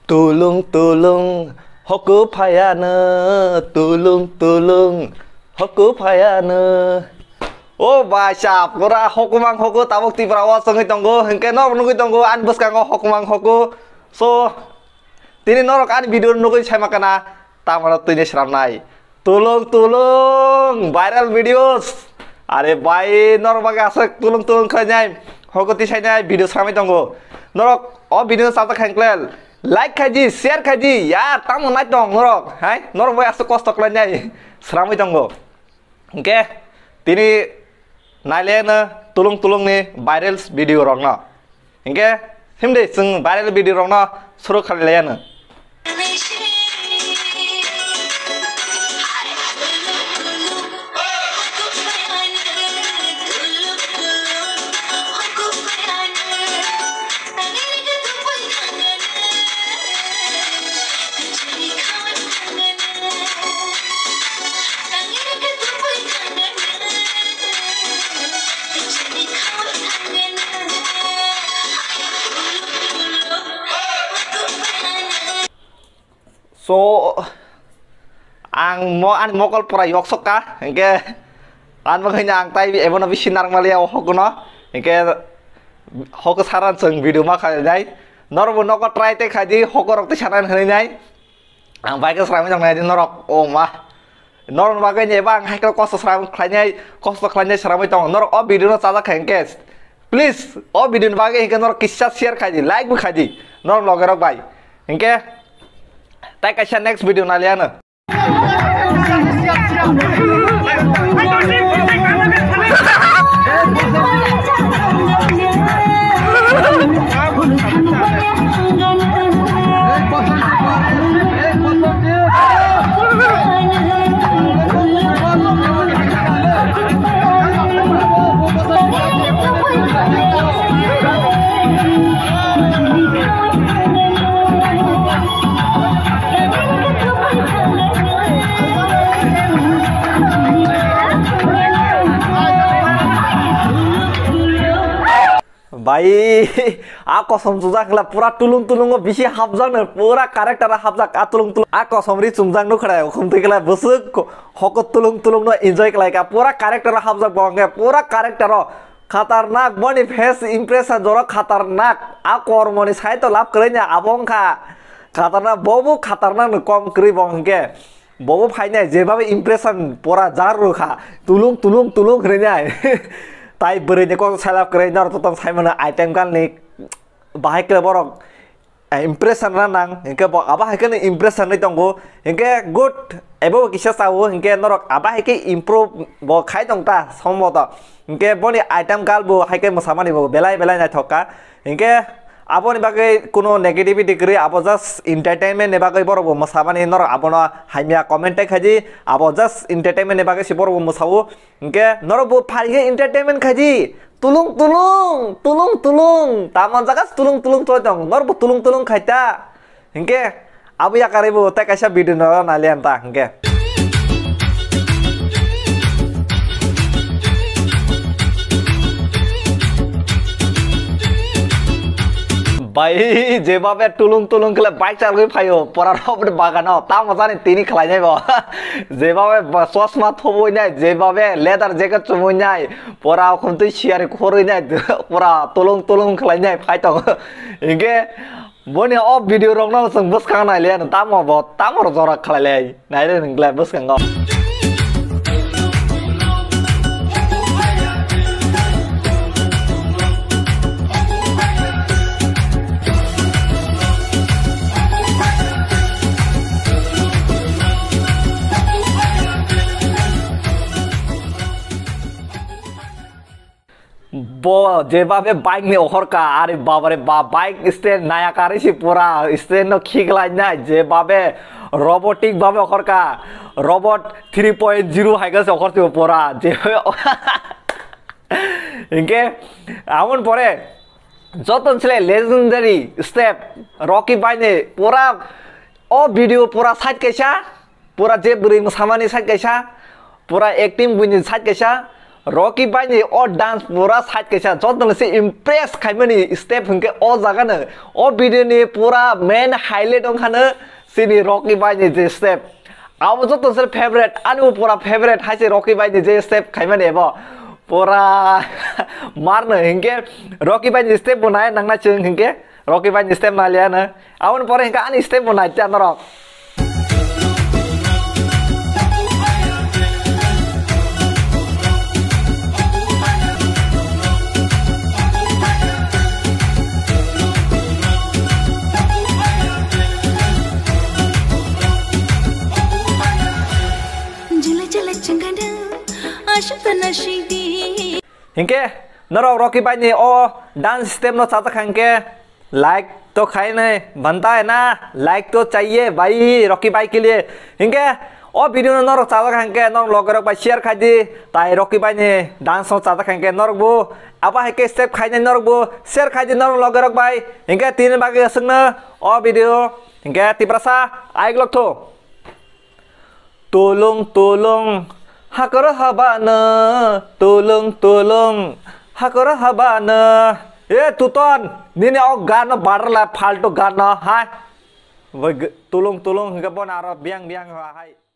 Tulung tulung hoku phayana tulung tulung hoku phayana. Oh bahasa pura hokumang hoku tabuk ti prawas songi tonggo hengke nor nunggu tonggo an bus kango hokumang hoku so tini norok an video nunggu saya makana tamarot tini seram nai tulung tulung viral videos are bai nor baga asek tulung tulung khanyai hoku ti saya video serami tonggo norok oh video sata khangklel like kaji share kaji ya tamu nai tong norok hai norok bai asek kosto klanyai serami tonggo hengke tini Nailen tulung tulung nih viral video rongna, hingga himde seng viral video rongna suruh kalian. So, ang mokol pura yok soka, hingga an makanya ang tay ebon abi sinar malia hokuno, hingga hokus saran seng video mak kali norbo noko try te kaji hokorok te saran hari nai, ang baik seram yang nai norok, oh mah, norbo makanya bang hai kalau kos seram klanya seram itu norok oh video no saja kengkes, please oh video bagai hingga norok kisah share kaji, like bu kaji, norok logerok baik, hingga tak kasih next video naliana. Bayi, aku somsujak lah pura tulung tulung bisi hafzak nih, pura karakter hafzak tulung tulung. Aku somri sumjang nuh kaya, kumti kela busuk, hokut tulung tulung nuh enjoy kela ka, pura karakter hafzak bangga, pura karakter khatarnak, boni face impression jorok khatarnak. Aku hormoni saya tuh lap kerenya abong ka, khatarnak bobo khatarnak nuh kom keri bangga. Bobo fainya jebabe impression pura jaru ka, tulung tulung tulung kerenya. Tai berenya kok salap kerenya orang tuh saya mana item kan nih bahaya ke borok impression nang hingga bok apa hingga impression nih tunggu hingga good ebo kisah tahu hingga norok apa hingga improve bok kai tong ta sombo ta hingga boni item kal bo hingga masama nih bo belai belai nih thoka hingga apa nih bagai kuno negativity kiri apa just entertainment nih bagai borok masama nih norok apa no hanya comment kaji apa just entertainment nih bagai si borok masawu hingga norok bo paling entertainment kaji tulung tulung tulung tulung taman jagas tulung tulung tuh dong norok tulung tulung kaita hingga apa ya karibu tak kasih video norok nalian ta hingga Bayi, jebabe tulung tulung kela bike chal goi phayo, pora rob bagano, ta maza ni tini khalai nai bo. Jebabe sosma thoboi nai, jebabe leather jacket chumoi nai, pora khumtui share khoroi nai, pora tulung tulung khalai nai phai tong. Inge boni off video rong no sung bus kang nai le, ta mo bo, ta mo jora khalai le, nai le ngle bus kang go. Bo jebabe bike nih ohor ka, are babare bike stand naya kari si pura stand no kick line na jebabe robotic babe ohor ka, robot 3.0 hai gas ohor tu pura jebabe inge amon pore joton chile legendary step Rocky bike nih pura oh video pura side kaisa pura jeb beri samani side kaisa pura acting bunyi side kaisa Rocky by नि ओ dance पूरा side के साथ जतन से impress खाइमनि step हंके ओ जागानो ओ video नि पूरा main highlight ओंखानो सिनि Rocky by नि जे स्टेप आव जतन से फेवरेट आनु पूरा फेवरेट हाइसे रॉकी बाई नि जे स्टेप खाइमनि एबो पूरा मारनो हंके रॉकी बाई नि स्टेप बनाय नंगना चों हंके रॉकी बाई नि स्टेप नालिया न आवन परे हंका आनि स्टेप बनाय त्या नरक हिंके नरो रॉकी बाई नि ओ डांस स्टेप नो चाचा खांके लाइक तो खाई नहीं बनता है ना लाइक तो चाहिए भाई रॉकी बाई के लिए हिंके ओ वीडियो नो नरो चाचा खांके नरो लोगरक बाई शेयर खाई दी ताई रॉकी बाई नि डांस नो चाचा खांके नरो बो apa heke step खाई नरो बो शेयर खाई दी नरो लोगरक बाई हिंके तीन बागे असंगनो ओ वीडियो हिंके तिप्रसा आइक लक्थो tolong hakor habana tolong hakor habana tuton nini o gana barla falto gana hai tolong hingga bon aro biang hai